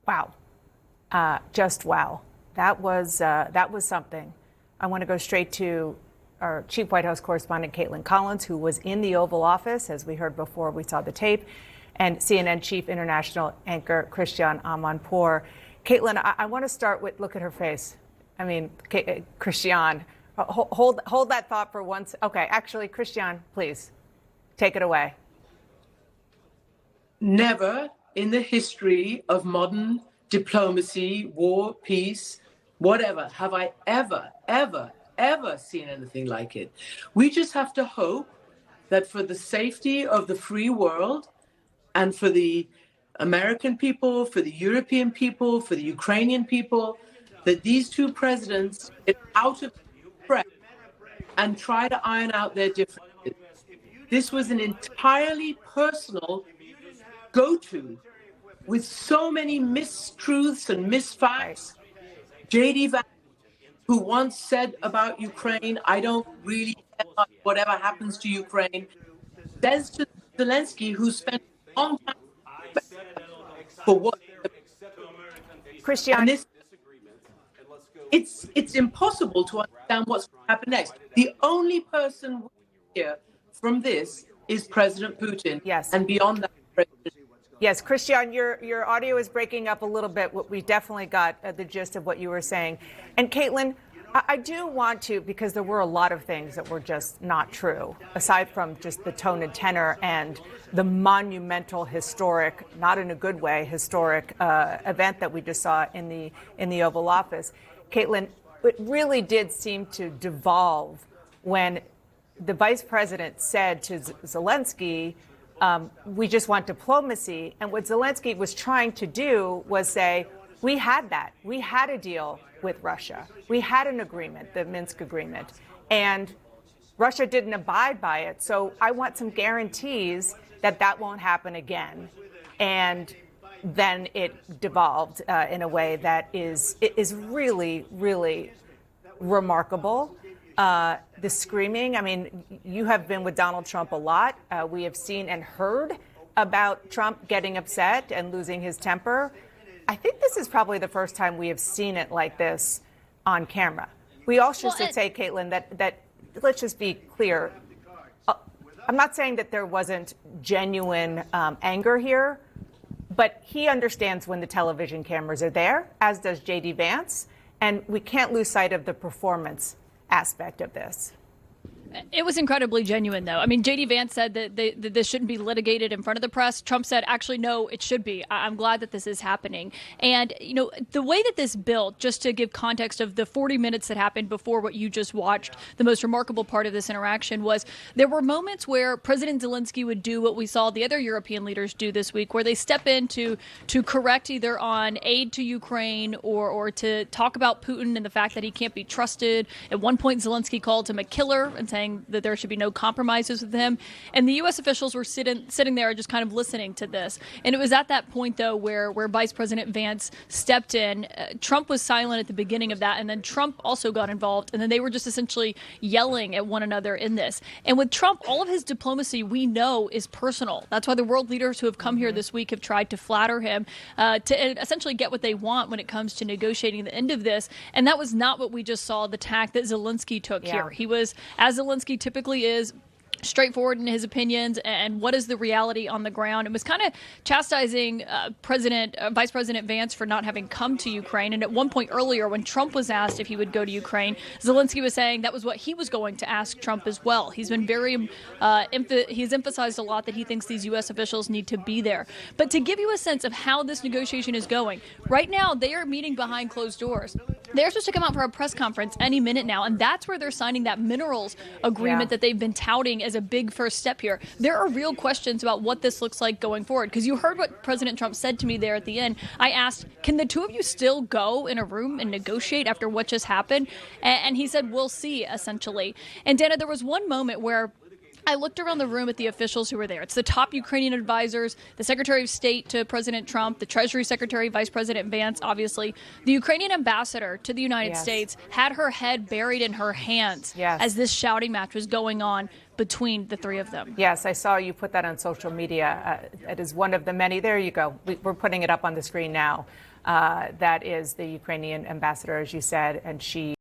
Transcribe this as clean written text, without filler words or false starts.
Wow. Just wow. That was something. I want to go straight to our chief White House correspondent, Caitlin Collins, who was in the Oval Office, as we heard before we saw the tape, and CNN chief international anchor Christiane Amanpour. Caitlin, I want to start with, look at her face. I mean, Christiane, hold that thought for once. Okay, actually, Christiane, please take it away. Never in the history of modern diplomacy, war, peace, whatever, have I ever seen anything like it. We just have to hope that for the safety of the free world and for the American people, for the European people, for the Ukrainian people, that these two presidents get out of press and try to iron out their differences. This was an entirely personal go-to with so many mistruths and misfacts. J.D. Vance, who once said about Ukraine, I don't really care about whatever happens to Ukraine, says to Zelensky, who spent a long time for what? Christiane, it's impossible to understand what's going to happen next. The only person we hear from this is President Putin. Yes. And beyond that, President. Yes, Christiane, your audio is breaking up a little bit. We definitely got the gist of what you were saying. And Caitlin, I do want to, because there were a lot of things that were just not true, aside from just the tone and tenor and the monumental, historic, not in a good way, historic event that we just saw in the Oval Office. Caitlin, it really did seem to devolve when the vice president said to Zelensky, we just want diplomacy. And what Zelensky was trying to do was say, we had that. We had a deal with Russia. We had an agreement, the Minsk agreement, and Russia didn't abide by it. So I want some guarantees that that won't happen again. And then it devolved in a way that is really, really remarkable. The screaming, I mean, you have been with Donald Trump a lot. We have seen and heard about Trump getting upset and losing his temper. I think this is probably the first time we have seen it like this on camera. We also should say, Caitlin, that let's just be clear. I'm not saying that there wasn't genuine anger here, but he understands when the television cameras are there, as does J.D. Vance, and we can't lose sight of the performance aspect of this. It was incredibly genuine, though. I mean, J.D. Vance said that this shouldn't be litigated in front of the press. Trump said, actually, no, it should be. I'm glad that this is happening. And, you know, the way that this built, just to give context of the 40 minutes that happened before what you just watched, the most remarkable part of this interaction was there were moments where President Zelensky would do what we saw the other European leaders do this week, where they step in to correct either on aid to Ukraine or to talk about Putin and the fact that he can't be trusted. At one point, Zelensky called him a killer and saying that there should be no compromises with him. And the U.S. officials were sitting there just kind of listening to this. And it was at that point, though, where Vice President Vance stepped in. Trump was silent at the beginning of that, and then Trump also got involved. And then they were just essentially yelling at one another in this. And with Trump, all of his diplomacy, we know, is personal. That's why the world leaders who have come here this week have tried to flatter him to essentially get what they want when it comes to negotiating the end of this. And that was not what we just saw, the tack that Zelensky took here. He was, as Zelensky typically is, straightforward in his opinions and what is the reality on the ground, and was kind of chastising Vice President Vance for not having come to Ukraine. And at one point earlier, when Trump was asked if he would go to Ukraine, Zelensky was saying that was what he was going to ask Trump as well. He's been very, he's emphasized a lot that he thinks these U.S. officials need to be there. But to give you a sense of how this negotiation is going, right now they are meeting behind closed doors. They're supposed to come out for a press conference any minute now, and that's where they're signing that minerals agreement that they've been touting as a big first step here. There are real questions about what this looks like going forward, because you heard what President Trump said to me there at the end. I asked, can the two of you still go in a room and negotiate after what just happened? And he said, we'll see, essentially. And Dana, there was one moment where I looked around the room at the officials who were there. It's the top Ukrainian advisors, the Secretary of State to President Trump, the Treasury Secretary, Vice President Vance, obviously. The Ukrainian ambassador to the United States had her head buried in her hands as this shouting match was going on between the three of them. Yes, I saw you put that on social media. It is one of the many. There you go. We're putting it up on the screen now. That is the Ukrainian ambassador, as you said, and she